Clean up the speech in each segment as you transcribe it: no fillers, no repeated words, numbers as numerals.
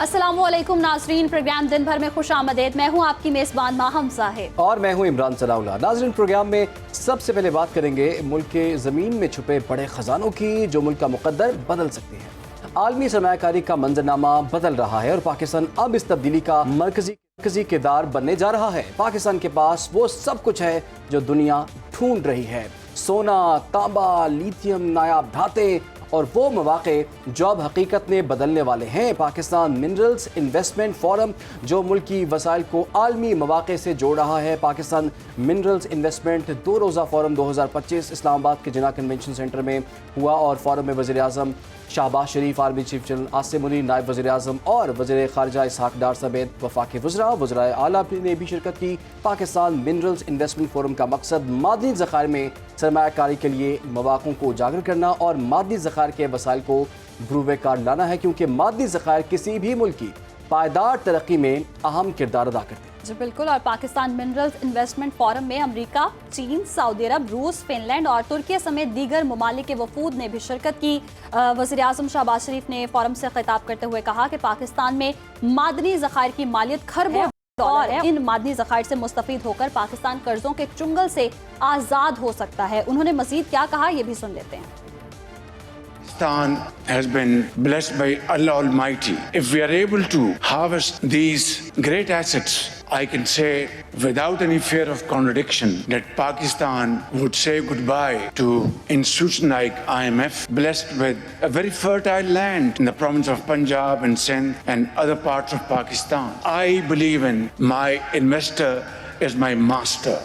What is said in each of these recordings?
अस्सलामुअलैकुम नाजरीन, प्रोग्राम दिन भर में खुश आमदेद। मैं हूँ आपकी मेज़बान माहम साहिब और मैं हूँ इमरान सनाउल्लाह। नाजरीन, प्रोग्राम में सबसे पहले बात करेंगे मुल्क के ज़मीन में छुपे बड़े ख़जानों की जो मुल्क का मुक़द्दर बदल सकती है। आलमी सरमायाकारी का मंजरनामा बदल रहा है और पाकिस्तान अब इस तब्दीली का मरकजी किरदार बनने जा रहा है। पाकिस्तान के पास वो सब कुछ है जो दुनिया ढूंढ रही है: सोना, तांबा, लिथियम, नायाब धाते और वो मौके जो अब हकीकत में बदलने वाले हैं। पाकिस्तान मिनरल्स इन्वेस्टमेंट फोरम जो मुल्क की वसाइल को आलमी मौके से जोड़ रहा है। पाकिस्तान मिनरल्स इन्वेस्टमेंट 2 रोज़ा फोरम 2025 इस्लामाबाद के जिना कन्वेंशन सेंटर में हुआ और फोरम में वज़ीर आज़म Shahbaz Sharif, army chief general Asim Munir, नायब वज़ीर आज़म और वज़ीर ख़ारिजा इसहाक डार समेत वफाकी वज़राए आला ने भी शिरकत की। पाकिस्तान मिनरल्स इन्वेस्टमेंट फोरम का मकसद मादनी ज़खायर में सरमायाकारी के लिए मौक़ों को उजागर करना और मादनी ज़खायर के वसाइल को बरूए कार लाना है, क्योंकि मादनी ज़खायर किसी भी मुल्क की पायदार तरक्की में अहम किरदार अदा करते हैं। जी बिल्कुल। और पाकिस्तान मिनरल्स इन्वेस्टमेंट फोरम में अमेरिका, चीन, सऊदी अरब, रूस, फिनलैंड और तुर्की समेत दीगर ममालिक के वफूद ने भी शिरकत की। वज़ीर आज़म शहबाज शरीफ ने फोरम से खिताब करते हुए कहा कि पाकिस्तान में मादनी ज़खायर की मालियत खरबों और इन मादनी ज़खायर से मुस्तफ़ीद होकर पाकिस्तान कर्जों के चुंगल से आज़ाद हो सकता है। उन्होंने मज़ीद क्या कहा, ये भी सुन लेते हैं। Pakistan has been blessed by Allah Almighty. If we are able to harvest these great assets, I can say without any fear of contradiction that Pakistan would say goodbye to institutions like IMF, blessed with a very fertile land in the province of Punjab and Sindh and other parts of Pakistan. I believe in my investor is my master.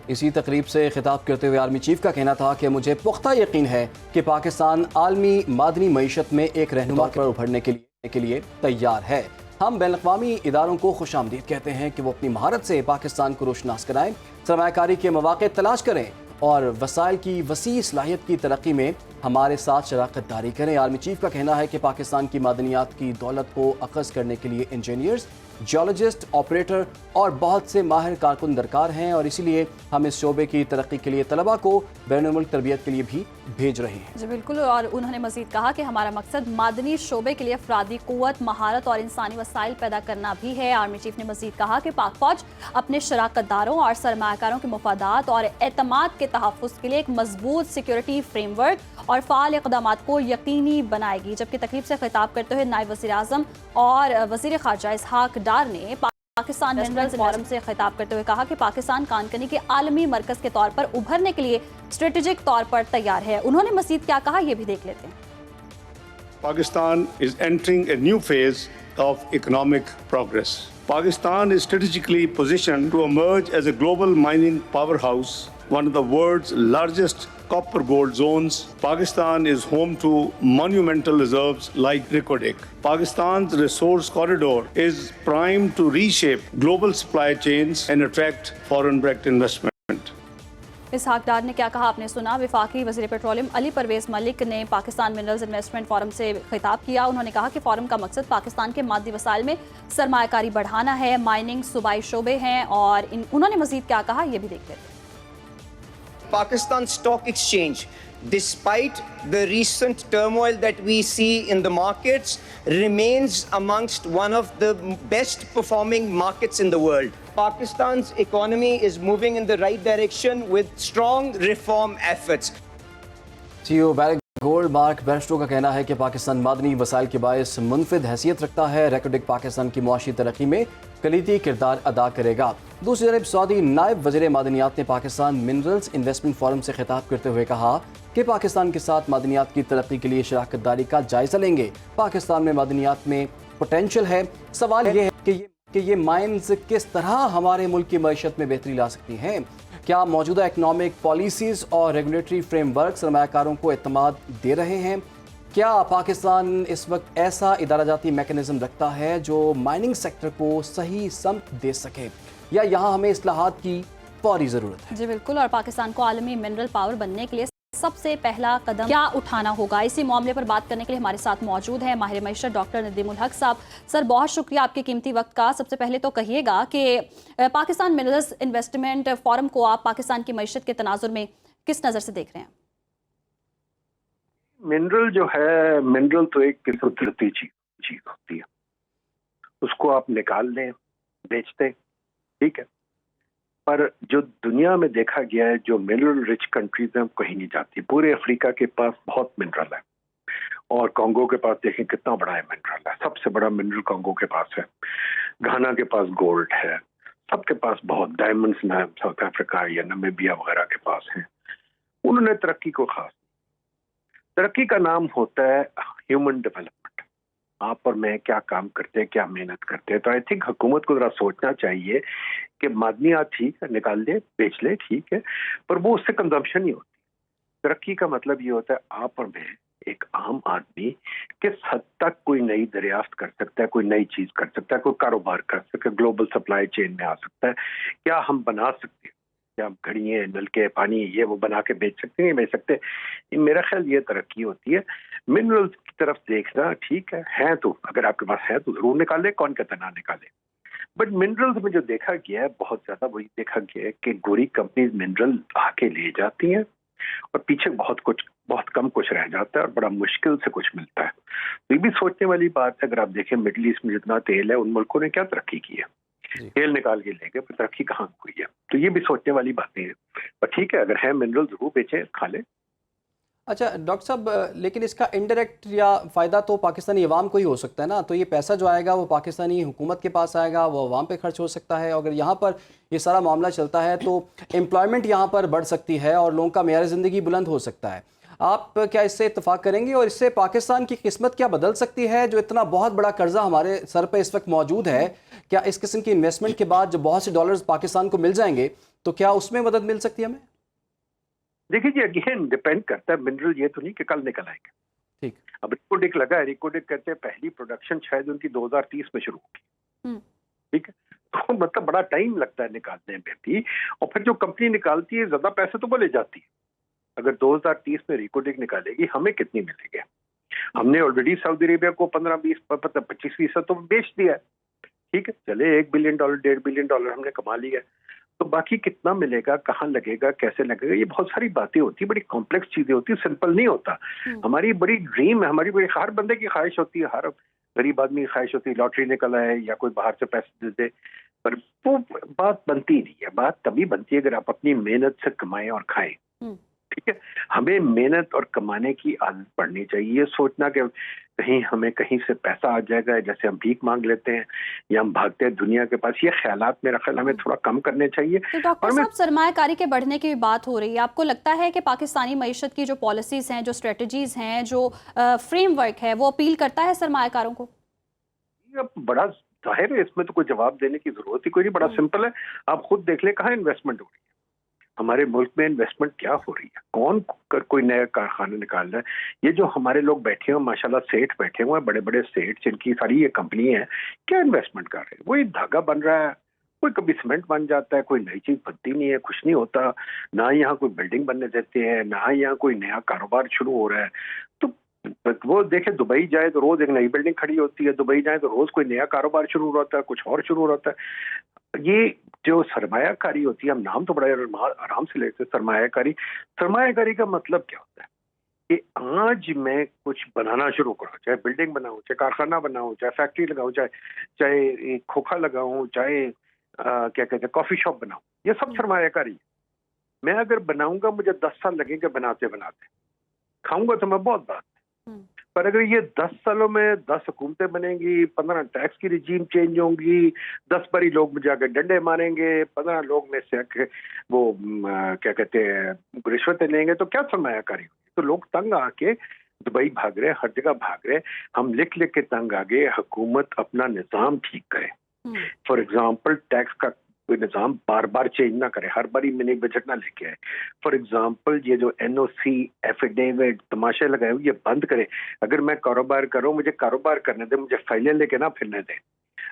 इसी तकरीब से खिताब करते हुए army chief का कहना था कि मुझे पुख्ता यकीन है कि पाकिस्तान आलमी मादनी मईशत में एक रहनुमा पर उभरने के लिए तैयार है। हम बैनुल-अक़वामी इदारों को खुशामदीद कहते हैं कि वो अपनी महारत से पाकिस्तान को रोशनास कराएं, सरमायाकारी के मौके तलाश करें और वसाइल की वसी सलाहियत की तरक्की में हमारे साथ शराकत दारी करें। आर्मी चीफ का कहना है कि पाकिस्तान की मादनियात की दौलत को अखज़ करने के लिए इंजीनियर्स, जियोलॉजिस्ट, ऑपरेटर और बहुत से माहिर कारकुन दरकार हैं और इसीलिए हम इस शोबे की तरक्की के लिए तलबा को बैनुल-मुल्क तरबियत के लिए भी भेज रहे हैं। जी बिल्कुल। और उन्होंने मजीद कहा कि हमारा मकसद मादनी शोबे के लिए अफरादी क़ुव्वत, महारत और इंसानी वसाइल पैदा करना भी है। आर्मी चीफ ने मजीद कहा कि पाक फौज अपने शराकतदारों और सरमायाकारों के मुफादात और एतमाद के तहफ़्फ़ुज़ के लिए एक मजबूत सिक्योरिटी फ्रेमवर्क और फ़ाल इक़दामात को यकीनी बनाएगी। जबकि तकरीब से खिताब करते हुए नायब वज़ीर आज़म और वज़ीर ख़ारिजा इसहाक डार ने पाकिस्तान मिनरल्स फोरम से खिताब करते हुए कहा कि पाकिस्तान कानकनी के आलमी मरकज के तौर पर उभरने के लिए स्ट्रेटेजिक तौर पर तैयार है। उन्होंने मजीद क्या कहा, ये भी देख लेते हैं। Pakistan is entering a new phase of economic progress. Pakistan is strategically positioned to emerge as a global mining powerhouse, one of the world's largest copper gold zones. Pakistan is home to monumental reserves like Reko Diq. Pakistan's resource corridor is primed to reshape global supply chains and attract foreign direct investment. इसहाक डार ने क्या कहा, आपने सुना। वफाकी वज़ीर petroleum Ali Parvez Malik ने Pakistan minerals investment forum से खिताब किया। उन्होंने कहा कि फोरम का मकसद पाकिस्तान के मादी वसाइल में सरमायाकारी बढ़ाना है। माइनिंग सूबाई शोबे हैं और उन्होंने मजीद क्या कहा, ये भी देख लेते हैं। Pakistan Stock Exchange, despite the recent turmoil that we see in the markets, remains amongst one of the best performing markets in the world. Pakistan's economy is moving in the right direction with strong reform efforts. CEO Barrick Gold Mark Bristow का कहना है कि पाकिस्तान मादनी वसाइल के बायस मुनफिद हैसियत रखता है। रेको डिक पाकिस्तान की मुआशी तरक्की में कलीदी किरदार अदा करेगा। दूसरी तरफ सऊदी नायब वज़ीर मादनियात ने पाकिस्तान मिनरल्स इन्वेस्टमेंट फोरम से खिताब करते हुए कहा कि पाकिस्तान के साथ मादनियात की तरक्की के लिए शराकत दारी का जायज़ा लेंगे। पाकिस्तान में मादनियात में पोटेंशियल है। सवाल ये है कि ये माइन्स किस तरह हमारे मुल्क की मईशत में बेहतरी ला सकती हैं। क्या मौजूदा इकनॉमिक पॉलिसीज़ और रेगुलेटरी फ्रेमवर्क सरमायाकारों को एतमाद दे रहे हैं? क्या पाकिस्तान इस वक्त ऐसा इदाराजाती मैकेनिज़्म रखता है जो माइनिंग सेक्टर को सही समत दे सके, या यहाँ हमें इस्लाहात की फौरी ज़रूरत है? जी बिल्कुल। और पाकिस्तान को आलमी मिनरल पावर बनने के लिए सबसे पहला कदम क्या उठाना होगा, इसी मामले पर बात करने के लिए हमारे साथ मौजूद है माहिर मईशत डॉक्टर नदीमुल हक साहब। सर, बहुत शुक्रिया आपके कीमती वक्त का। सबसे पहले तो कहिएगा कि पाकिस्तान मिनरल्स इन्वेस्टमेंट फोरम को आप पाकिस्तान की मईशत के तनाजुर में किस नज़र से देख रहे हैं? मिनरल जो है, मिनरल तो एक कुदरती चीज होती आप निकाल लें, बेच दें, ठीक है। पर जो दुनिया में देखा गया है, जो मिनरल रिच कंट्रीज हैं कहीं नहीं जाती। पूरे अफ्रीका के पास बहुत मिनरल है, और कांगो के पास देखें कितना बड़ा है मिनरल है, सबसे बड़ा मिनरल कांगो के पास है। घाना के पास गोल्ड है, सबके पास बहुत डायमंड्स ना साउथ अफ्रीका या नामीबिया वगैरह के पास है। उन्होंने तरक्की को खास, तरक्की का नाम होता है ह्यूमन डेवलपमेंट। आप और मैं क्या काम करते हैं, क्या मेहनत करते हैं। तो आई थिंक हुकूमत को जरा सोचना चाहिए कि मादनियात ठीक है, निकाल दे, बेच ले, ठीक है, पर वो उससे कंजम्पशन नहीं होती। तरक्की का मतलब ये होता है आप और मैं, एक आम आदमी किस हद तक कोई नई दरियाफ्त कर सकता है, कोई नई चीज कर सकता है, कोई कारोबार कर सकता है, ग्लोबल सप्लाई चेन में आ सकता है। क्या हम बना सकते हैं, क्या हम घड़ियां, नलके, पानी ये वो बना के बेच सकते हैं, बेच सकते हैं। मेरा ख्याल ये तरक्की होती है। मिनरल्स की तरफ देखना ठीक है तो अगर आपके पास है तो जरूर निकाले, कौन कहता ना निकाले। बट मिनरल्स में जो देखा गया है बहुत ज्यादा वही देखा गया है कि गोरी कंपनीज मिनरल आके ले जाती हैं और पीछे बहुत कम कुछ रह जाता है और बड़ा मुश्किल से कुछ मिलता है। तो ये भी सोचने वाली बात है। अगर आप देखें मिडिल ईस्ट में जितना तेल है, उन मुल्कों ने क्या तरक्की की है, तेल निकाल के ले गए, पर तरक्की कहाँ हुई है। तो ये भी सोचने वाली बातें हैं। पर ठीक है, अगर है मिनरल जरूर बेचें, खा लें। अच्छा डॉक्टर साहब, लेकिन इसका इनडायरेक्ट या फ़ायदा तो पाकिस्तानी अवाम को ही हो सकता है ना। तो ये पैसा जो आएगा वो पाकिस्तानी हुकूमत के पास आएगा, वो अवाम पे खर्च हो सकता है। अगर यहाँ पर ये सारा मामला चलता है तो एम्प्लॉयमेंट यहाँ पर बढ़ सकती है और लोगों का मेयार ज़िंदगी बुलंद हो सकता है। आप क्या इससे इत्तेफाक करेंगे और इससे पाकिस्तान की किस्मत क्या बदल सकती है? जो इतना बहुत बड़ा कर्जा हमारे सर पर इस वक्त मौजूद है, क्या इस किस्म की इन्वेस्टमेंट के बाद जो बहुत से डॉलर्स पाकिस्तान को मिल जाएंगे तो क्या उसमें मदद मिल सकती है हमें? देखिए जी, अगेन डिपेंड करता है। मिनरल ये तो नहीं कि कल निकल आएंगे। ठीक, अब रिकोडिक लगा है, रिकोडिक कहते हैं पहली प्रोडक्शन शायद उनकी 2030 में शुरू होगी। ठीक है, तो मतलब बड़ा टाइम लगता है निकालने में भी। और फिर जो कंपनी निकालती है ज्यादा पैसे तो वो ले जाती है। अगर 2030 में रिकोडिक निकालेगी, हमें कितनी मिलेगी? हमने ऑलरेडी सऊदी अरेबिया को 15-20-25% तो बेच दिया है। ठीक है, चले $1 बिलियन $1.5 बिलियन हमने कमा लिया है। तो बाकी कितना मिलेगा, कहाँ लगेगा, कैसे लगेगा, ये बहुत सारी बातें होती है, बड़ी कॉम्प्लेक्स चीजें होती है, सिंपल नहीं होता। हमारी बड़ी ड्रीम है, हमारी बड़ी, हर बंदे की ख्वाहिश होती है, हर गरीब आदमी की ख्वाहिश होती है लॉटरी निकल आए या कोई बाहर से पैसे दे दे। पर वो बात बनती नहीं है। बात तभी बनती है अगर आप अपनी मेहनत से कमाएं और खाएं। ठीक है, हमें मेहनत और कमाने की आदत पड़नी चाहिए। ये सोचना कि हमें कहीं से पैसा आ जाएगा, जैसे हम भीख मांग लेते हैं या हम भागते हैं दुनिया के पास, ये ख्यालात मेरा ख्याल हमें थोड़ा कम करने चाहिए। तो डॉक्टर साहब, सरमायाकारी के बढ़ने की बात हो रही है, आपको लगता है कि पाकिस्तानी मईशत की जो पॉलिसीज हैं, जो स्ट्रेटजीज हैं, जो फ्रेमवर्क है, वो अपील करता है सरमायाकारों को? बड़ा जाहिर है, इसमें तो कोई जवाब देने की जरूरत ही कोई नहीं। बड़ा सिंपल है, आप खुद देख ले कहाँ इन्वेस्टमेंट हो रही है, हमारे मुल्क में इन्वेस्टमेंट क्या हो रही है, कौन कोई नया कारखाना निकाल रहा है। ये जो हमारे लोग बैठे हैं माशाल्लाह, सेठ बैठे हुए हैं, बड़े बड़े सेठ जिनकी सारी ये कंपनी है, क्या इन्वेस्टमेंट कर रहे हैं? वही धागा बन रहा है, कोई कभी सीमेंट बन जाता है, कोई नई चीज बनती नहीं है, कुछ नहीं होता। ना यहाँ कोई बिल्डिंग बनने देते हैं, ना यहाँ कोई नया कारोबार शुरू हो रहा है। तो वो देखे, दुबई जाए तो रोज एक नई बिल्डिंग खड़ी होती है, दुबई जाए तो रोज कोई नया कारोबार शुरू हो रहा है, कुछ और शुरू हो रहा है। ये जो सरमायाकारी होती है, हम नाम तो बड़ा आराम से लेते हैं सरमायाकारी। सरमायाकारी का मतलब क्या होता है कि आज मैं कुछ बनाना शुरू करूँ, चाहे बिल्डिंग बनाऊं, चाहे कारखाना बनाऊं, चाहे फैक्ट्री लगाऊं, चाहे खोखा लगाऊं, चाहे क्या कहते हैं कॉफी शॉप बनाऊं, ये सब सरमायाकारी है। मैं अगर बनाऊंगा मुझे 10 साल लगेंगे बनाते बनाते, खाऊंगा तो मैं बहुत बात। पर अगर ये 10 सालों में 10 हुकूमतें बनेंगी, 15 टैक्स की रिजीम चेंज होंगी, 10 बारी लोग जाकर डंडे मारेंगे, 15 लोग में से वो क्या कहते हैं रिश्वतें लेंगे, तो क्या सरमायाकारी होगी? तो लोग तंग आके दुबई भाग रहे, हर जगह भाग रहे। हम लिख लिख के तंग आ गए। हुकूमत अपना निज़ाम ठीक करे। फॉर एग्जाम्पल टैक्स का कोई निज़ाम बार बार चेंज ना करे, हर बारी मिनी बजट ना लेके आए। फॉर एग्जाम्पल ये जो NOC एफिडेविट तमाशे लगाए हुए, ये बंद करे। अगर मैं कारोबार करूं, मुझे कारोबार करने दे, मुझे फाइलें लेके ना फिरने दे।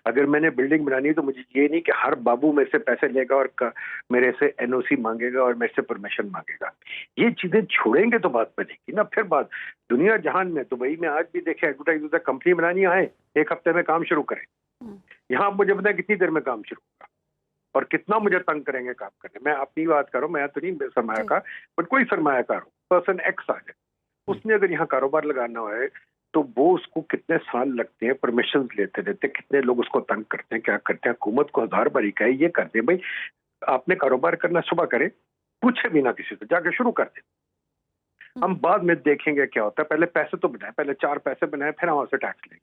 अगर मैंने बिल्डिंग बनानी है तो मुझे ये नहीं कि हर बाबू मेरे से पैसे लेगा और मेरे से NOC मांगेगा और मेरे से परमिशन मांगेगा। ये चीजें छोड़ेंगे तो बात बनेगी ना। फिर बात दुनिया जहान में, दुबई में आज भी देखे एडवर्टाइज होता है, कंपनी बनानी आए 1 हफ्ते में काम शुरू करें। यहाँ आप मुझे बताएं कितनी देर में काम शुरू होगा और कितना मुझे तंग करेंगे काम करने। मैं अपनी बात करूं, मैं तो नहीं सरमायाकार, बट कोई सरमायाकार हो, पर्सन एक्स आ जाए, उसने अगर यहाँ कारोबार लगाना है तो वो उसको कितने साल लगते हैं, परमिशन लेते रहते हैं, कितने लोग उसको तंग करते हैं, क्या करते हैं। हुकूमत को 1000 बारी कहे ये कर दे भाई, आपने कारोबार करना सुबह करे, पूछे बिना किसी से, जाके शुरू कर दे। हम बाद में देखेंगे क्या होता है, पहले पैसे तो बनाए, पहले 4 पैसे बनाए, फिर हम वहां से टैक्स लेंगे।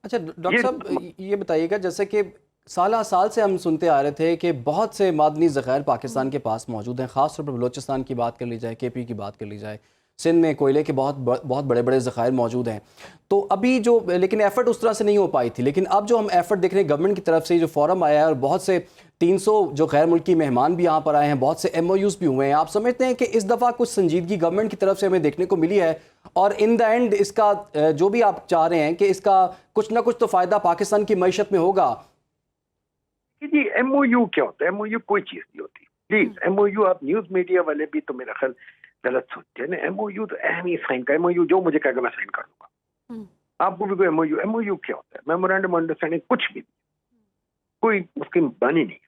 अच्छा डॉक्टर साहब, ये बताइएगा, जैसे कि साल से हम सुनते आ रहे थे कि बहुत से मादनी ज़खायर पाकिस्तान के पास मौजूद हैं, ख़ासतौर पर बलूचिस्तान की बात कर ली जाए, KP की बात कर ली जाए, सिंध में कोयले के बहुत बड़े बड़े ज़खायर मौजूद हैं। तो अभी जो, लेकिन एफ़र्ट उस तरह से नहीं हो पाई थी, लेकिन अब जो हम एफ़र्ट देख रहे हैं गवर्नमेंट की तरफ से, जो फोरम आया है और बहुत से 300 जो गैर मुल्की मेहमान भी यहाँ पर आए हैं, बहुत से MOUs भी हुए हैं, आप समझते हैं कि इस दफ़ा कुछ संजीदगी गवर्नमेंट की तरफ से हमें देखने को मिली है और इन द एंड इसका जो भी आप चाह रहे हैं कि इसका कुछ ना कुछ तो फ़ायदा पाकिस्तान की मईशत में होगा? जी, MOU क्या होता है? MOU कोई चीज नहीं होती। प्लीज, MOU आप न्यूज मीडिया वाले भी तो मेरा ख्याल गलत सोचते हैं ना। MOU तो अहम ही साइन का, MOU जो मुझे कहेगा मैं साइन कर दूंगा। आपको भी कोई MOU क्या होता है? मेमोरेंडम अंडरस्टैंडिंग कुछ भी, कोई उसकी मानी नहीं।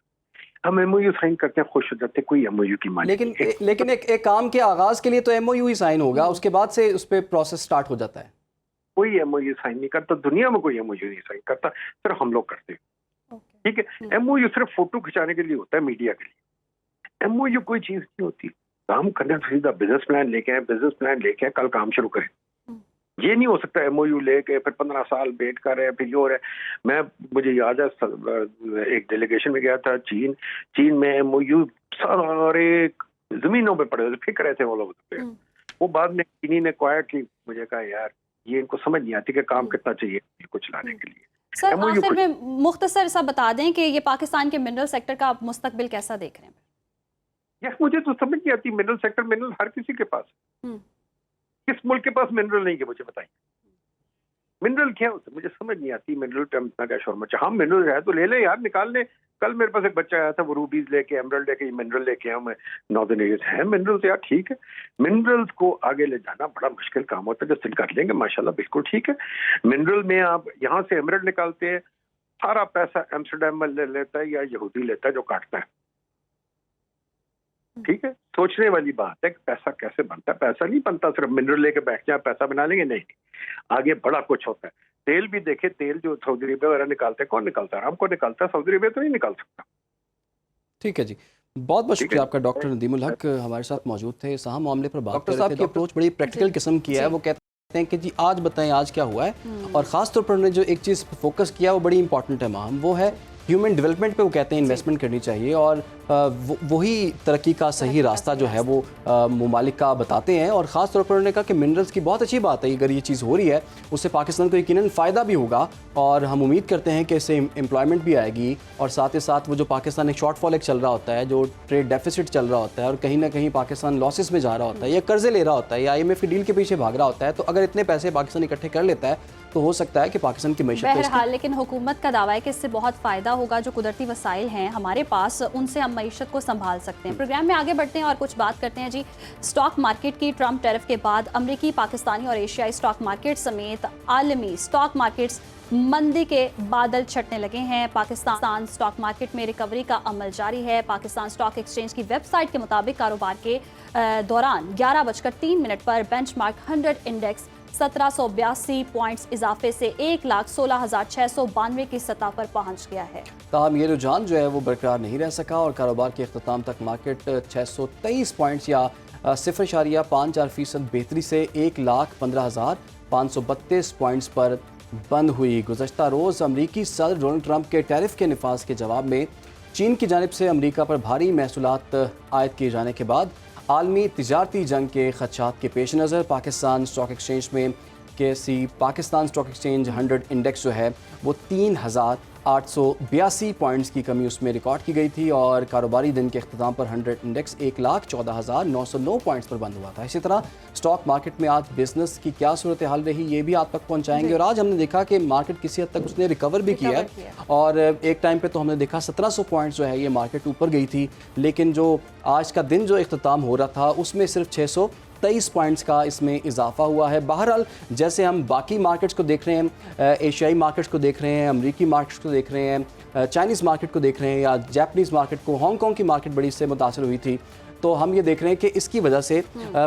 हम MOU साइन करते हैं, खुश हो जाते हैं, कोई MOU की मानी नहीं। लेकिन एक काम के आगाज के लिए तो MOU ही साइन होगा, उसके बाद से उस पर प्रोसेस स्टार्ट हो जाता है। कोई MOU साइन नहीं करता, दुनिया में कोई MOU नहीं साइन करता, सिर्फ हम लोग करते हैं। ठीक है, MOU सिर्फ फोटो खिंचाने के लिए होता है, मीडिया के लिए। MOU कोई चीज नहीं होती। काम करना तो सीधा बिजनेस प्लान लेके आए, बिजनेस प्लान लेके आए, कल काम शुरू करें। ये नहीं हो सकता MOU लेके फिर 15 साल वेट कर रहे हैं, फिर ये हो रहा है। मुझे याद है एक डेलीगेशन में गया था चीन में MOU सारे जमीनों पे पड़े हुए फिक रहे थे वो लोग पे। वो बाद में चीनी ने कहा कि मुझे कहा यार ये इनको समझ नहीं आती कि काम कितना चाहिए कुछ लाने के लिए। सर आखिर में मुख्तसर सा बता दें कि ये पाकिस्तान के मिनरल सेक्टर का आप मुस्तकबिल कैसा देख रहे हैं? यार मुझे तो समझ नहीं आती, मिनरल सेक्टर, मिनरल हर किसी के पास, किस मुल्क के पास मिनरल नहीं है मुझे बताइए। मिनरल क्या होता है मुझे समझ नहीं आती। मिनरल टर्म इतना क्या शोर मचा। हम मिनरल है तो ले ले यार, निकाल ले। कल मेरे पास एक बच्चा आया था, वो रूबीज लेके, एमरल्ड लेके, मिनरल लेके आया मैं। नॉर्दर्न एरिया है मिनरल्स यार, ठीक है। मिनरल्स को आगे ले जाना बड़ा मुश्किल काम होता है, जो कर लेंगे माशाल्लाह बिल्कुल ठीक है। मिनरल में आप यहाँ से एमरल्ड निकालते हैं, सारा पैसा एम्स्टरडैम में ले लेता है या यहूदी लेता है जो काटता है। ठीक है, सोचने वाली बात है कि पैसा कैसे बनता है। पैसा नहीं बनता सिर्फ मिनरल लेके बैठ जाए पैसा बना लेंगे, नहीं। आगे बड़ा कुछ होता है। तेल भी देखे, तेल जो सऊदी अरेबिया वगैरह निकालते हैं, कौन निकालता है? आरामको निकालता है, सऊदी अरेबिया तो नहीं निकाल सकता। ठीक है जी, बहुत बहुत शुक्रिया आपका। डॉक्टर नदीमुल हक हमारे साथ मौजूद थे, इस अहम मामले पर बात कर रहे थे। की अप्रोच बड़ी प्रैक्टिकल किस्म की है। वो कहते हैं कि जी आज बताएं आज क्या हुआ है, और ख़ास तौर पर उन्होंने जो एक चीज़ फोकस किया वो बड़ी इंपॉर्टेंट है माम, वो है ह्यूमन डेवलपमेंट पे। वो कहते हैं इन्वेस्टमेंट करनी चाहिए और वही तरक्की का सही रास्ता जो है वो मुमालिक का बताते हैं। और ख़ास तौर पर उन्होंने कहा कि मिनरल्स की बहुत अच्छी बात है, अगर ये चीज़ हो रही है उससे पाकिस्तान को यकीनन फ़ायदा भी होगा और हम उम्मीद करते हैं कि इससे एम्प्लॉयमेंट भी आएगी। और साथ ही साथ वो जो पाकिस्तान एक शॉर्टफॉल एक चल रहा होता है, जो ट्रेड डेफिसिट चल रहा होता है और कहीं ना कहीं पाकिस्तान लॉसेस में जा रहा होता है या कर्जे ले रहा होता है या IMF की डील के पीछे भाग रहा होता है, तो अगर इतने पैसे पाकिस्तान इकट्ठे कर लेता है तो हो सकता है कि पाकिस्तान की मैशत बहरहाल। लेकिन हुकूमत का दावा है कि इससे बहुत फ़ायदा होगा। जो कुदरती वसाइल हैं हमारे पास, उनसे हम मैशत को संभाल सकते हैं। प्रोग्राम में आगे बढ़ते हैं और कुछ बात करते हैं जी स्टॉक मार्केट की। ट्रंप टैरिफ के बाद अमरीकी, पाकिस्तानी और एशियाई स्टॉक मार्केट समेत आलमी स्टॉक मार्केट्स मंदी के बादल छटने लगे हैं। पाकिस्तान स्टॉक मार्केट में रिकवरी का अमल जारी है। पाकिस्तान स्टॉक एक्सचेंज की वेबसाइट के मुताबिक कारोबार के दौरान 11:03 पर बेंचमार्क 100 इंडेक्स 1782 पॉइंट्स इजाफे से 1,16,692 की सतह पर पहुंच गया है। ताहम ये रुझान जो है वो बरकरार नहीं रह सका और कारोबार के अख्ताम तक मार्केट 623 पॉइंट्स या 0.54% बेहतरी से 1,15,532 पॉइंट्स पर बंद हुई। गुज़श्ता रोज़ अमरीकी सदर डोनाल्ड ट्रंप के टैरिफ के निफाज के जवाब में चीन की जानिब से अमरीका पर भारी महसूलात आयद किए जाने के बाद आलमी तिजारती जंग के खदशात के पेश नज़र पाकिस्तान स्टॉक एक्सचेंज में पाकिस्तान स्टॉक एक्सचेंज 100 इंडेक्स जो है वो 3,882 पॉइंट्स की कमी उसमें रिकॉर्ड की गई थी और कारोबारी दिन के अख्ताम पर 100 इंडेक्स 1,14,909 पॉइंट्स पर बंद हुआ था। इसी तरह स्टॉक मार्केट में आज बिजनेस की क्या सूरत हाल रही ये भी आप तक पहुंचाएंगे। और आज हमने देखा कि मार्केट किसी हद तक उसने रिकवर भी किया है और एक टाइम पे तो हमने देखा 1700 पॉइंट्स जो है ये मार्केट ऊपर गई थी, लेकिन जो आज का दिन जो इख्तिताम हो रहा था उसमें सिर्फ 623 पॉइंट्स का इसमें इजाफा हुआ है। बहरहाल जैसे हम बाकी मार्केट्स को देख रहे हैं, एशियाई मार्केट्स को देख रहे हैं, अमरीकी मार्केट्स को देख रहे हैं, चाइनीज़ मार्केट को देख रहे हैं या जापानीज़ मार्केट को, हांगकॉन्ग की मार्केट बड़ी इससे मुतासर हुई थी, तो हम ये देख रहे हैं कि इसकी वजह से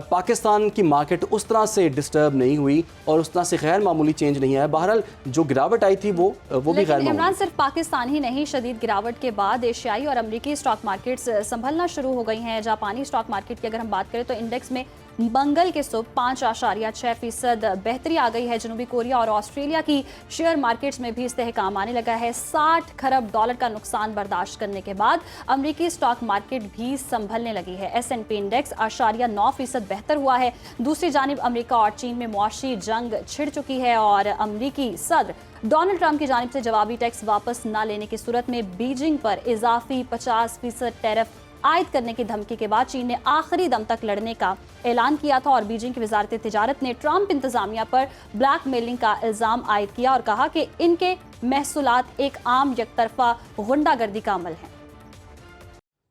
पाकिस्तान की मार्केट उस तरह से डिस्टर्ब नहीं हुई और उस तरह से गैर मामूली चेंज नहीं आया। बहरहाल जो गिरावट आई थी वो भी गैर मामूली। इमरान, सिर्फ पाकिस्तान ही नहीं, शदीद गिरावट के बाद एशियाई और अमरीकी स्टॉक मार्केट्स संभलना शुरू हो गई हैं। जापानी स्टॉक मार्केट की अगर हम बात करें तो इंडेक्स में मंगल के सुबह 5.6% बेहतरी आ गई है। जनूबी कोरिया और ऑस्ट्रेलिया की शेयर मार्केट्स में भी इस्तेहकाम आने लगा है। 60 खरब डॉलर का नुकसान बर्दाश्त करने के बाद अमरीकी स्टॉक मार्केट भी संभलने लगी है। S&P इंडेक्स 8.9% बेहतर हुआ है। दूसरी जानिब अमेरिका और चीन में मुआशी जंग छिड़ चुकी है और अमरीकी सदर डोनाल्ड ट्रंप की जानिब से जवाबी टैक्स वापस न लेने की सूरत में बीजिंग पर इजाफी 50% टैरिफ आयद करने की धमकी के बाद चीन ने आखिरी दम तक लड़ने का ऐलान किया था और बीजिंग की वजारत तिजारत ने ट्रंप इंतजामिया पर ब्लैकमेलिंग का इल्जाम आयद किया और कहा कि इनके महसूलात एक आम यकतरफा गुंडागर्दी का अमल है।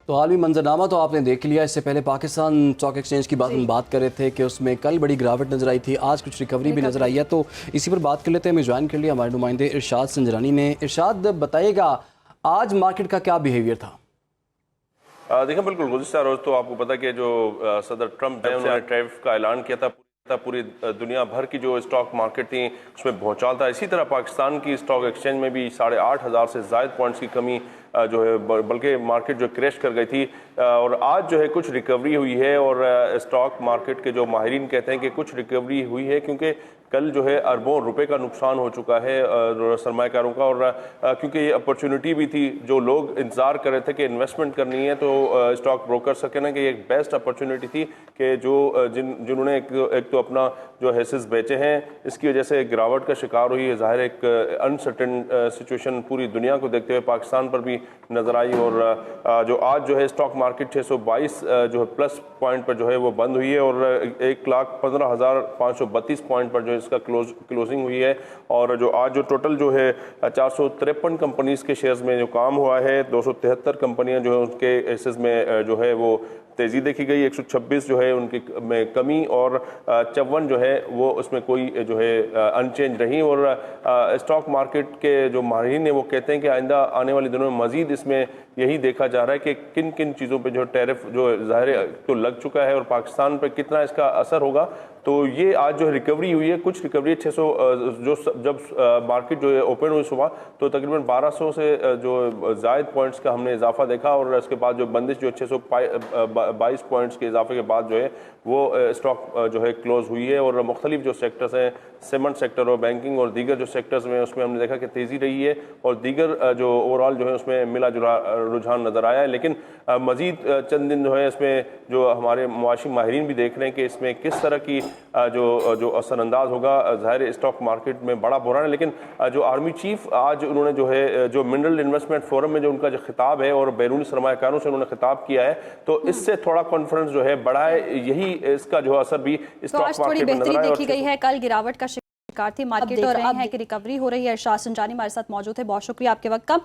तो आलमी मंजरनामा तो आपने देख लिया। इससे पहले पाकिस्तान स्टॉक एक्सचेंज की बात हम बात कर रहे थे कि उसमें कल बड़ी गिरावट नजर आई थी, आज कुछ रिकवरी भी नजर आई है। तो इसी पर बात कर लेते हैं। हमें ज्वाइन कर लिया हमारे नुमाइंदे इरशाद संजरानी ने। इरशाद, बताइएगा आज मार्केट का क्या बिहेवियर था? देखिए, बिल्कुल गुज़िश्ता रोज़ तो आपको पता कि जो सदर ट्रंप ने उन्होंने टैरिफ का ऐलान किया था, पूरी दुनिया भर की जो स्टॉक मार्केट थी उसमें भौचाल था। इसी तरह पाकिस्तान की स्टॉक एक्सचेंज में भी 8,500 से ज़ायद पॉइंट्स की कमी जो है, बल्कि मार्केट जो क्रैश कर गई थी। और आज जो है कुछ रिकवरी हुई है और स्टॉक मार्केट के जो माहिरीन कहते हैं कि कुछ रिकवरी हुई है क्योंकि कल जो है अरबों रुपए का नुकसान हो चुका है सरमायाकारों का। और क्योंकि ये अपॉर्चुनिटी भी थी, जो लोग इंतजार कर रहे थे कि इन्वेस्टमेंट करनी है तो स्टॉक ब्रोकर सके ना, कि एक बेस्ट अपॉर्चुनिटी थी कि जो जिन्होंने एक तो अपना जो हेसेस बेचे हैं, इसकी वजह से गिरावट का शिकार हुई है। ज़ाहिर एक अनसर्टेन सिचुएशन पूरी दुनिया को देखते हुए पाकिस्तान पर भी नजर आई। और जो आज जो है स्टॉक मार्केट 622 जो है प्लस पॉइंट पर जो है वो बंद हुई है और 1,15,532 पॉइंट पर जो इसका क्लोजिंग हुई है। और जो आज जो टोटल जो है 453 कंपनीज के शेयर्स में जो काम हुआ है, 273 कंपनियां जो है उसके एसेस में जो है वो तेज़ी देखी गई। 126 जो है उनकी में कमी और 54 जो है वो उसमें कोई जो है अनचेंज रही। और स्टॉक मार्केट के जो माहिरीन हैं वो कहते हैं कि आइंदा आने वाले दिनों में मजीद इसमें यही देखा जा रहा है कि किन किन चीज़ों पे जो टैरिफ जो ज़ाहिर तो लग चुका है और पाकिस्तान पर कितना इसका असर होगा। तो ये आज जो रिकवरी हुई है, कुछ रिकवरी 600 जो जब मार्केट जो है ओपन हुई सुबह तो तकरीबन 1200 से जो जायद पॉइंट्स का हमने इजाफा देखा और उसके बाद जो बंदिश जो 622 पॉइंट्स के इजाफे के बाद जो है वो स्टॉक जो है क्लोज हुई है। और मुख्तलिफ जो सेक्टर्स हैं, सीमेंट सेक्टर और बैंकिंग और दीगर जो सेक्टर्स में उसमें हमने देखा कि तेज़ी रही है और दीगर जो ओवरऑल जो है उसमें मिला जुला रुझान नज़र आया है। लेकिन मज़ीद चंद दिन जो है इसमें जो हमारे मुआशी माहिरीन भी देख रहे हैं कि इसमें किस तरह की जो असरअंदाज होगा। ज़ाहिर स्टॉक मार्केट में बड़ा बुरा है, लेकिन जो आर्मी चीफ आज उन्होंने जो है जो मिनरल इन्वेस्टमेंट फोरम में जो उनका जो खिताब है और बैरूनी सरमायाकारों से उन्होंने खिताब किया है, तो इससे थोड़ा कॉन्फिडेंस जो है बढ़ा है। यही इसका जो असर भी स्टॉक मार्केट में नजर आया। देखी गई है, कल गिरावट का शिकार थी मार्केट और अब है कि रिकवरी हो रही है। इरशाद संजानी हमारे साथ मौजूद है, बहुत शुक्रिया आपके वक्त का।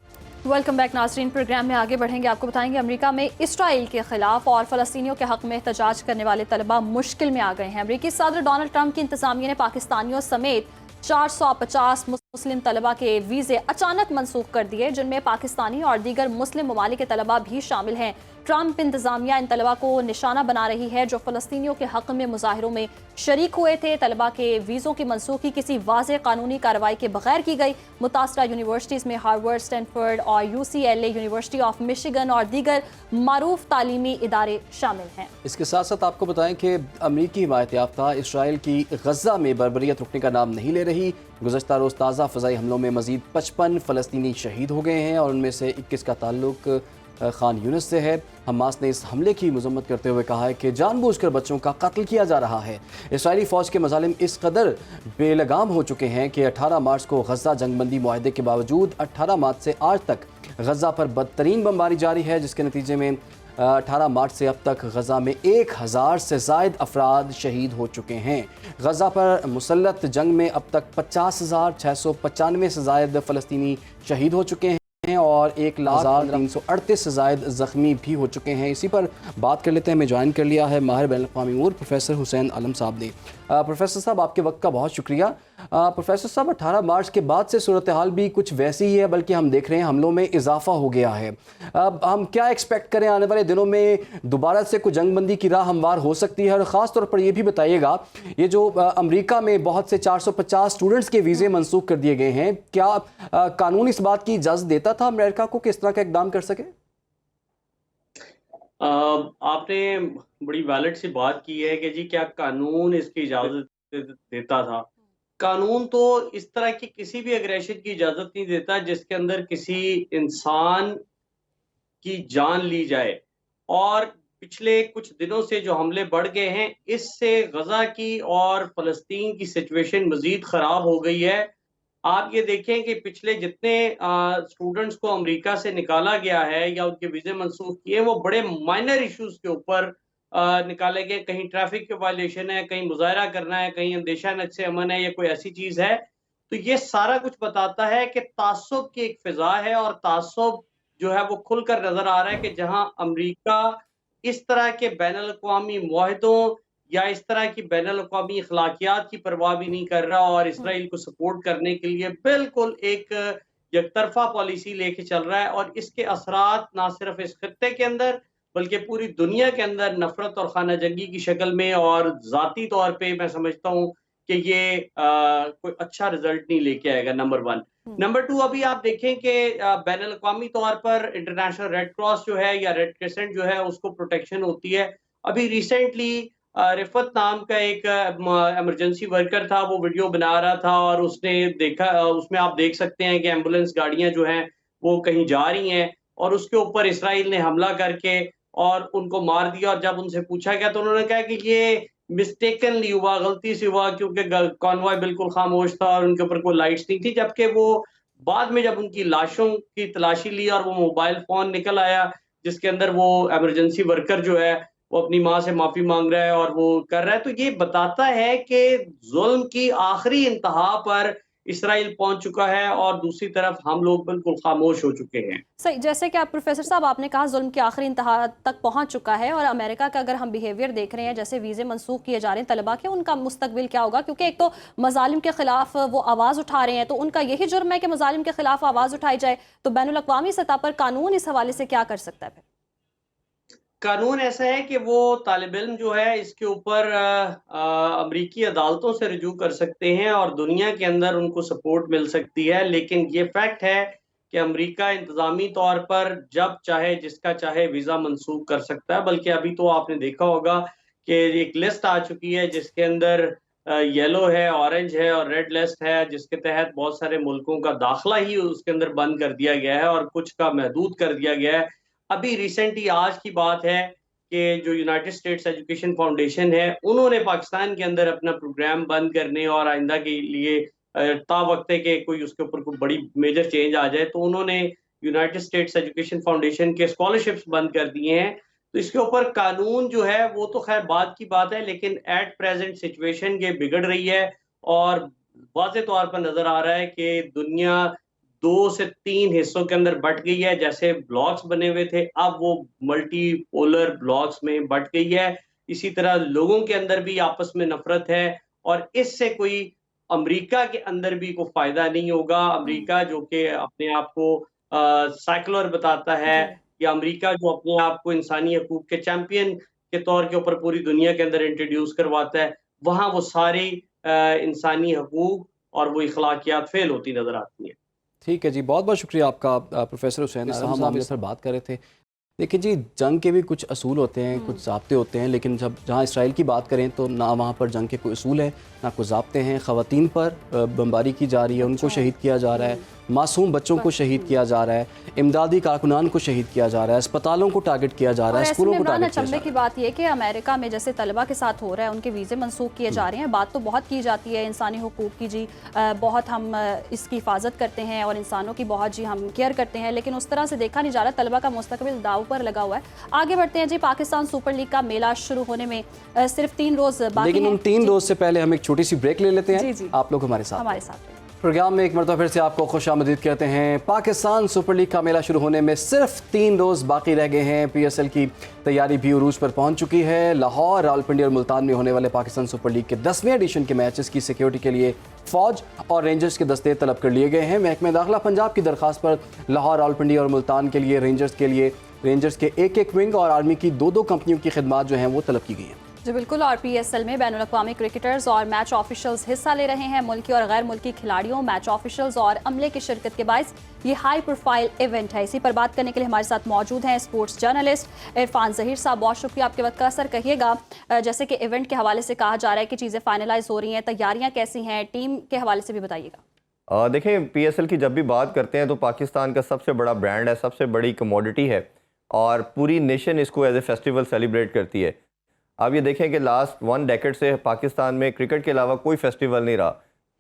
वेलकम बैक नाज़रीन। प्रोग्राम में आगे बढ़ेंगे, आपको बताएंगे अमेरिका में इसराइल के खिलाफ और फ़लस्तीनियों के हक में एहतजाज करने वाले तलबा मुश्किल में आ गए हैं। अमेरिकी सदर डोनाल्ड ट्रंप की इंतजामिया ने पाकिस्तानियों समेत 450 मुस्लिम तलबा के वीज़े अचानक मनसूख कर दिए, जिनमें पाकिस्तानी और दीगर मुस्लिम ममालिक के तलबा भी शामिल हैं। ट्रंप इंतजामिया इन तलबा को निशाना बना रही है जो फ़लस्तीनियों के हक में मुजाहिरों में शरीक हुए थे। तलबा के वीज़ों की मनसूखी किसी वाज़ेह कानूनी कार्रवाई के बगैर की गई। मुतासरा यूनिवर्सिटीज़ में हार्वर्ड, स्टैनफोर्ड और UCLA, यूनिवर्सिटी ऑफ मिशिगन और दीगर मारूफ तालीमी इदारे शामिल हैं। इसके साथ साथ आपको बताएं कि अमरीकी हिमायत याफ्ता इसराइल की गज़ा में बर्बरियत रुकने का नाम नहीं ले रही। गुज़श्ता रोज़ ताज़ा फ़ज़ाई हमलों में मज़ीद 55 फ़लस्तीनी शहीद हो गए हैं और उनमें से 21 का ताल्लुक खान यूनिस से है। हमास ने इस हमले की मजम्मत करते हुए कहा है कि जानबूझकर बच्चों का कत्ल किया जा रहा है। इसराइली फ़ौज के मज़ालिम इस कदर बेलगाम हो चुके हैं कि 18 मार्च को गज़ा जंगबंदी मुआहदे के बावजूद 18 मार्च से आज तक गज़ा पर बदतरीन बमबारी जारी है, जिसके नतीजे में 18 मार्च से अब तक गज़ा में 1000 से ज़ायद अफराद शहीद हो चुके हैं। गज़ा पर मुसल्लत जंग में अब तक 50,695 से ज़ायद फ़लस्तीनी शहीद हो चुके हैं और 1,338 से ज़ायद ज़ख्मी भी हो चुके हैं। इसी पर बात कर लेते हैं। हमें ज्वाइन कर लिया है माहिर बैनुल-अक़वामी उमूर प्रोफेसर हुसैन आलम साहब ने। प्रोफेसर साहब, आपके वक्त का बहुत शुक्रिया। प्रोफेसर साहब, 18 मार्च के बाद से सूरत हाल भी कुछ वैसी ही है, बल्कि हम देख रहे हैं हमलों में इजाफा हो गया है। अब हम क्या एक्सपेक्ट करें, आने वाले दिनों में दोबारा से कुछ जंगबंदी की राह हमवार हो सकती है? और ख़ास तौर पर यह भी बताइएगा, ये जो अमेरिका में बहुत से 450 स्टूडेंट्स के वीज़े मनसूख कर दिए गए हैं, क्या कानून इस बात की इजाज़त देता था अमेरिका को कि इस तरह का इकदाम कर सके? आपने बड़ी वैलिड सी बात की है कि जी क्या कानून इसकी इजाज़त देता था। कानून तो इस तरह की किसी भी एग्रेशन की इजाज़त नहीं देता जिसके अंदर किसी इंसान की जान ली जाए। और पिछले कुछ दिनों से जो हमले बढ़ गए हैं, इससे गज़ा की और फ़लस्तीन की सिचुएशन मज़ीद ख़राब हो गई है। आप ये देखें कि पिछले जितने स्टूडेंट्स को अमेरिका से निकाला गया है या उनके वीज़े मनसूख किए, वो बड़े माइनर इश्यूज़ के ऊपर निकाले गए। कहीं ट्रैफिक के वायलेशन है, कहीं मुज़ाहरा करना है, कहीं अंदेशा नक्शे अमन है या कोई ऐसी चीज़ है। तो ये सारा कुछ बताता है कि तासुब की एक फ़िज़ा है और तासुब जो है वो खुलकर नज़र आ रहा है कि जहाँ अमेरिका इस तरह के बैनुल अक़वामी मुआहदों या इस तरह की बैनुल अक़वामी अखलाकियात की परवाह भी नहीं कर रहा और इसराइल को सपोर्ट करने के लिए बिल्कुल एक यकतरफा पॉलिसी लेके चल रहा है। और इसके असरात ना सिर्फ इस खत्ते के अंदर बल्कि पूरी दुनिया के अंदर नफरत और खाना जंगी की शक्ल में और ज़ाती तौर पे मैं समझता हूँ कि ये कोई अच्छा रिजल्ट नहीं लेके आएगा, नंबर 1। नंबर 2, अभी आप देखें कि बैनुल अक़वामी तौर पर इंटरनेशनल रेड क्रॉस जो है या रेड क्रिसेंट जो है उसको प्रोटेक्शन होती है। अभी रिसेंटली रिफत नाम का एक इमरजेंसी वर्कर था, वो वीडियो बना रहा था और उसने देखा, उसमें आप देख सकते हैं कि एम्बुलेंस गाड़ियां जो हैं वो कहीं जा रही हैं और उसके ऊपर इसराइल ने हमला करके और उनको मार दिया। और जब उनसे पूछा गया तो उन्होंने कहा कि ये मिस्टेकनली हुआ, गलती से हुआ, क्योंकि कॉन्वॉय बिल्कुल खामोश था और उनके ऊपर कोई लाइट्स नहीं थी। जबकि वो बाद में जब उनकी लाशों की तलाशी ली और वो मोबाइल फोन निकल आया जिसके अंदर वो इमरजेंसी वर्कर जो है वो अपनी माँ से माफी मांग रहा है और वो कर रहा है, तो ये बताता है कि जुल्म की आखिरी इंतहा पर इसराइल पहुंच चुका है और दूसरी तरफ हम लोग बिल्कुल खामोश हो चुके हैं। सही, जैसे कि आप प्रोफेसर साहब आपने कहा जुल्म की आखिरी इंतहा तक पहुंच चुका है और अमेरिका का अगर हम बिहेवियर देख रहे हैं, जैसे वीज़े मनसूख किए जा रहे हैं तलबा के, उनका मुस्तकबिल क्या होगा? क्योंकि एक तो मजालिम के खिलाफ वो आवाज़ उठा रहे हैं, तो उनका यही जुर्म है कि मजालिम के खिलाफ आवाज़ उठाई जाए, तो बैनुल अक़वामी सतह पर कानून इस हवाले से क्या कर सकता है फिर? कानून ऐसा है कि वो तालिब इल्म जो है इसके ऊपर अमरीकी अदालतों से रुजू कर सकते हैं और दुनिया के अंदर उनको सपोर्ट मिल सकती है। लेकिन ये फैक्ट है कि अमरीका इंतज़ामी तौर पर जब चाहे जिसका चाहे वीज़ा मनसूख कर सकता है। बल्कि अभी तो आपने देखा होगा कि एक लिस्ट आ चुकी है जिसके अंदर येलो है, ऑरेंज है और रेड लिस्ट है, जिसके तहत बहुत सारे मुल्कों का दाखिला ही उसके अंदर बंद कर दिया गया है और कुछ का महदूद कर दिया गया है। अभी रिसेंटली आज की बात है कि जो यूनाइटेड स्टेट्स एजुकेशन फाउंडेशन है, उन्होंने पाकिस्तान के अंदर अपना प्रोग्राम बंद करने और आइंदा के लिए तावक्ते के कोई उसके ऊपर कोई बड़ी मेजर चेंज आ जाए तो उन्होंने यूनाइटेड स्टेट्स एजुकेशन फाउंडेशन के स्कॉलरशिप्स बंद कर दिए हैं। तो इसके ऊपर कानून जो है वो तो खैर बात की बात है, लेकिन एट प्रेजेंट सिचुएशन ये बिगड़ रही है और वाज़े तौर पर नजर आ रहा है कि दुनिया 2 से 3 हिस्सों के अंदर बट गई है। जैसे ब्लॉक्स बने हुए थे, अब वो मल्टीपोलर ब्लॉक्स में बट गई है। इसी तरह लोगों के अंदर भी आपस में नफरत है और इससे कोई अमेरिका के अंदर भी कोई फायदा नहीं होगा। अमेरिका जो कि अपने आप को सेकुलर बताता है या अमेरिका जो अपने आप को इंसानी हकूक के चैंपियन के तौर के ऊपर पूरी दुनिया के अंदर इंट्रोड्यूस करवाता है, वहाँ वो सारी इंसानी हकूक और वो इखलाकियात फेल होती नजर आती हैं। ठीक है जी, बहुत बहुत शुक्रिया आपका प्रोफेसर हुसैन साहब इस पर बात कर रहे थे। देखिए जी, जंग के भी कुछ असूल होते हैं, कुछ ज़ाब्ते होते हैं, लेकिन जब जहाँ इसराइल की बात करें तो ना वहाँ पर जंग के कोई असूल हैं ना कोई ज़ाब्ते हैं। ख़वातीन पर बमबारी की जा रही है, उनको शहीद किया जा रहा है, मासूम बच्चों को शहीद किया जा रहा है, इमदादी कारकुनान को शहीद किया जा रहा है, अस्पतालों को टारगेट किया जा रहा है, स्कूलों को टारगेट किया जा रहा है। की बात यह कि अमेरिका में जैसे तलबा के साथ हो रहा है, उनके वीज़े मनसूख किए जा रहे हैं, बात तो बहुत की जाती है इंसानी हुकूक की जी, बहुत हम इसकी हिफाजत करते हैं और इंसानों की बहुत जी हम केयर करते हैं, लेकिन उस तरह से देखा नहीं जा रहा। तलबा का मुस्तकबिल दाव पर लगा हुआ है। आगे बढ़ते हैं जी, पाकिस्तान सुपर लीग का मेला शुरू होने में सिर्फ 3 रोज बाकी हैं, लेकिन उन 3 रोज से पहले हम एक छोटी सी ब्रेक ले लेते हैं। जी। आप लोग हमारे साथ रहिए। प्रोग्राम में एक मरतबा फिर से आपको खुशामदीद कहते हैं। पाकिस्तान सुपर लीग का मेला शुरू होने में सिर्फ 3 रोज़ बाकी रह गए हैं। PSL की तैयारी भी उरूज पर पहुंच चुकी है। लाहौर, रावलपिंडी और मुल्तान में होने वाले पाकिस्तान सुपर लीग के 10वें एडिशन के मैचेस की सिक्योरिटी के लिए फौज और रेंजर्स के दस्ते तलब कर लिए गए हैं। महकमे दाखिला पंजाब की दरख्वास्त पर लाहौर, रावलपिंडी और मुल्तान के लिए रेंजर्स के एक विंग और आर्मी की 2 कंपनियों की खिदमात जो हैं वो तलब की गई हैं। जी बिल्कुल। और PSL में बैनुल अक़वामी क्रिकेटर्स और मैच ऑफिशियल्स हिस्सा ले रहे हैं। मुल्की और गैर मुल्की खिलाड़ियों, मैच ऑफिशियल्स और अमले की शिरकत के बायस ये हाई प्रोफाइल इवेंट है। इसी पर बात करने के लिए हमारे साथ मौजूद हैं स्पोर्ट्स जर्नलिस्ट इरफान ज़हीर साहब। बहुत शुक्रिया आपके वक्त का। सर कहिएगा, जैसे कि इवेंट के हवाले से कहा जा रहा है कि चीज़ें फाइनलाइज हो रही हैं, तैयारियाँ कैसी हैं, टीम के हवाले से भी बताइएगा। देखें, PSL की जब भी बात करते हैं तो पाकिस्तान का सबसे बड़ा ब्रांड है, सबसे बड़ी कमोडिटी है और पूरी नेशन इसको एज ए फेस्टिवल सेलिब्रेट करती है। आप ये देखें कि लास्ट 1 डेकेड से पाकिस्तान में क्रिकेट के अलावा कोई फेस्टिवल नहीं रहा।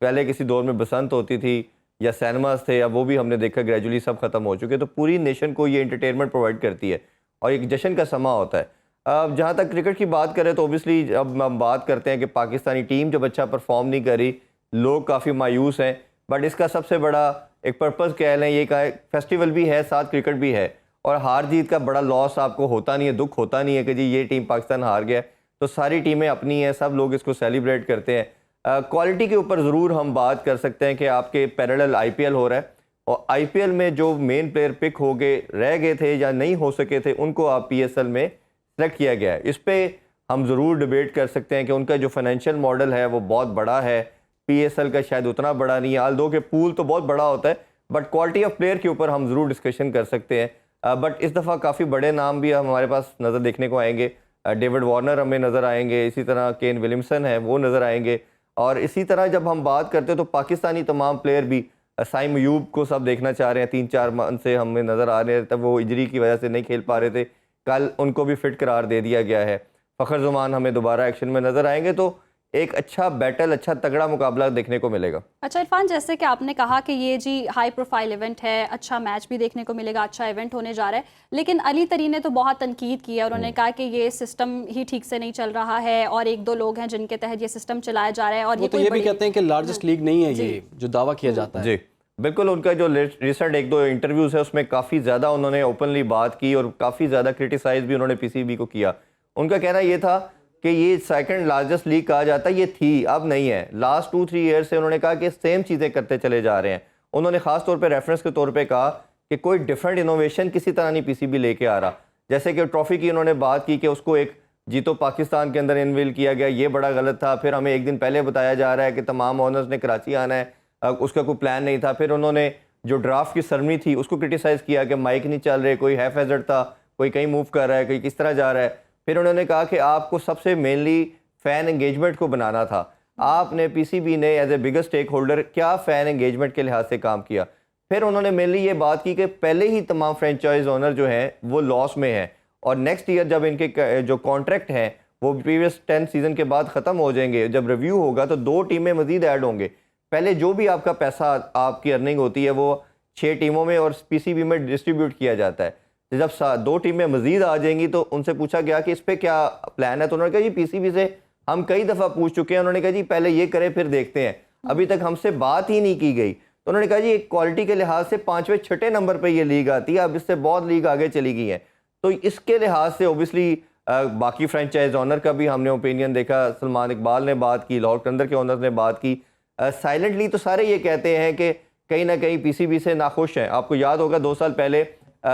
पहले किसी दौर में बसंत होती थी या सिनेमास थे, अब वो भी हमने देखा ग्रेजुअली सब ख़त्म हो चुके। तो पूरी नेशन को ये एंटरटेनमेंट प्रोवाइड करती है और एक जश्न का समा होता है। अब जहाँ तक क्रिकेट की बात करें तो ओबियसली अब हम बात करते हैं कि पाकिस्तानी टीम जब अच्छा परफॉर्म नहीं करी, लोग काफ़ी मायूस हैं। बट इसका सबसे बड़ा एक पर्पज़ कह लें, ये का फेस्टिवल भी है, साथ क्रिकेट भी है और हार जीत का बड़ा लॉस आपको होता नहीं है, दुख होता नहीं है कि जी ये टीम पाकिस्तान हार गया। तो सारी टीमें अपनी हैं, सब लोग इसको सेलिब्रेट करते हैं। क्वालिटी के ऊपर ज़रूर हम बात कर सकते हैं कि आपके पैरेलल IPL हो रहा है और IPL में जो मेन प्लेयर पिक हो गए, रह गए थे या नहीं हो सके थे, उनको आप PSL में सेलेक्ट किया गया है। इस पर हम ज़रूर डिबेट कर सकते हैं कि उनका जो फाइनेंशियल मॉडल है वो बहुत बड़ा है, PSL का शायद उतना बड़ा नहीं है। आल्दो के पूल तो बहुत बड़ा होता है बट क्वालिटी ऑफ प्लेयर के ऊपर हम ज़रूर डिस्कशन कर सकते हैं। बट इस दफ़ा काफ़ी बड़े नाम भी हमारे पास नज़र देखने को आएंगे। डेविड वार्नर हमें नज़र आएंगे, इसी तरह केन विलियमसन है वो नज़र आएंगे। और इसी तरह जब हम बात करते हैं तो पाकिस्तानी तमाम प्लेयर भी, साइम अयूब को सब देखना चाह रहे हैं, 3-4 मंथ से हमें नज़र आ रहे हैं, तब वो इंजरी की वजह से नहीं खेल पा रहे थे, कल उनको भी फिट करार दे दिया गया है। फ़खर ज़मान हमें दोबारा एक्शन में नज़र आएंगे। तो एक अच्छा बैटल, अच्छा तगड़ा मुकाबला देखने को मिलेगा। अच्छा इरफान, जैसे कि आपने कहा कि ये जी हाई प्रोफाइल इवेंट है, अच्छा मैच भी देखने को मिलेगा, अच्छा इवेंट होने जा रहा है, लेकिन अली तरी ने तो बहुत तनकीद की है। उन्होंने कहा कि ये सिस्टम ही ठीक से नहीं चल रहा है और 1-2 लोग हैं जिनके तहत ये सिस्टम चलाया जा रहा है। और ये भी कहते हैं कि लार्जेस्ट लीग नहीं है ये जो दावा किया जाता है। जी बिल्कुल, उनका जो रिसेंट 1-2 इंटरव्यूज़ है उसमें काफ़ी ज़्यादा उन्होंने ओपनली बात की और काफ़ी ज़्यादा क्रिटिसाइज़ भी उन्होंने PCB को किया। उनका कहना ये था कि ये सेकंड लार्जेस्ट लीग कहा जाता है, ये थी, अब नहीं है। लास्ट 2-3 ईयर से उन्होंने कहा कि सेम चीज़ें करते चले जा रहे हैं। उन्होंने ख़ास तौर पे रेफरेंस के तौर पे कहा कि कोई डिफरेंट इनोवेशन किसी तरह नहीं PCB लेके आ रहा। जैसे कि ट्रॉफ़ी की उन्होंने बात की कि उसको एक जीतो पाकिस्तान के अंदर इनविल किया गया, ये बड़ा गलत था। फिर हमें एक दिन पहले बताया जा रहा है कि तमाम ओनर्स ने कराची आना है, उसका कोई प्लान नहीं था। फिर उन्होंने जो ड्राफ्ट की सरमनी थी उसको क्रिटिसाइज़ किया कि माइक नहीं चल रहे, कोई हैफ हैज़र्ड था, कोई कहीं मूव कर रहा है, कोई किस तरह जा रहा है। फिर उन्होंने कहा कि आपको सबसे मेनली फ़ैन एंगेजमेंट को बनाना था। आपने PCB ने as a biggest stakeholder क्या फ़ैन एंगेजमेंट के लिहाज से काम किया। फिर उन्होंने मेनली ये बात की कि पहले ही तमाम फ्रेंचाइज ओनर जो हैं वो लॉस में हैं और नेक्स्ट ईयर जब इनके जो कॉन्ट्रैक्ट हैं वो प्रीवियस 10 सीज़न के बाद ख़त्म हो जाएंगे, जब रिव्यू होगा तो 2 टीमें मज़ीद ऐड होंगे। पहले जो भी आपका पैसा, आपकी अर्निंग होती है वो 6 टीमों में और PCB में डिस्ट्रीब्यूट किया जाता है। जब 2 टीमें मज़ीद आ जाएंगी तो उनसे पूछा गया कि इस पर क्या प्लान है। तो उन्होंने कहा जी PCB से हम कई दफ़ा पूछ चुके हैं। उन्होंने कहा जी पहले ये करें फिर देखते हैं, अभी तक हमसे बात ही नहीं की गई। तो उन्होंने कहा जी एक क्वालिटी के लिहाज से 5वें-6ठे नंबर पे ये लीग आती है, अब इससे बहुत लीग आगे चली गई है। तो इसके लिहाज से ओबियसली बाकी फ्रेंचाइज ओनर का भी हमने ओपिनियन देखा। सलमान इकबाल ने बात की, लाहौर कलंदर के ओनर्स ने बात की। साइलेंटली तो सारे ये कहते हैं कि कहीं ना कहीं PCB से नाखुश हैं। आपको याद होगा 2 साल पहले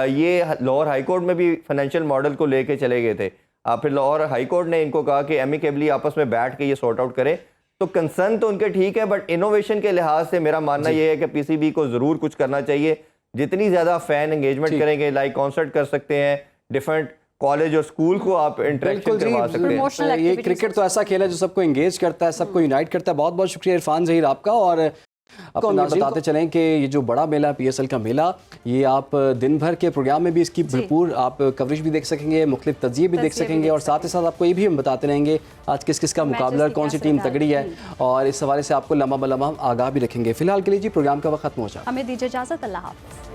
ये लाहौर हाई कोर्ट में भी फाइनेंशियल मॉडल को लेके चले गए थे। फिर लाहौर हाई कोर्ट ने इनको कहा कि एमिकेबली आपस में बैठ के ये सॉर्ट आउट करें। तो कंसर्न तो उनके ठीक है बट इनोवेशन के लिहाज से मेरा मानना ये है कि PCB को ज़रूर कुछ करना चाहिए। जितनी ज़्यादा फ़ैन एंगेजमेंट करेंगे, लाइक कॉन्सर्ट कर सकते हैं, डिफरेंट कॉलेज और स्कूल को आप इंटरेक्शन करवा सकते हैं। ये क्रिकेट तो ऐसा खेल है जो सबको एंगेज करता है, सबको यूनाइट करता है। बहुत बहुत शुक्रिया इरफान ज़हीर आपका। और आपको बताते चलें कि ये जो बड़ा मेला PSL का मेला, ये आप दिन भर के प्रोग्राम में भी इसकी भरपूर आप कवरेज भी देख सकेंगे, मुख्तलिफ तजिए भी देख सकेंगे और साथ ही साथ आपको ये भी हम बताते रहेंगे आज किस किस का मुकाबला, कौन सी टीम तगड़ी है और इस हवाले से आपको लम्हा ब लम्हा आगाह भी रखेंगे। फिलहाल के लिए जी प्रोग्राम का वक्त खत्म हो जाए, हमें दीजिए इजाज़त। अल्लाह हाफ़िज़।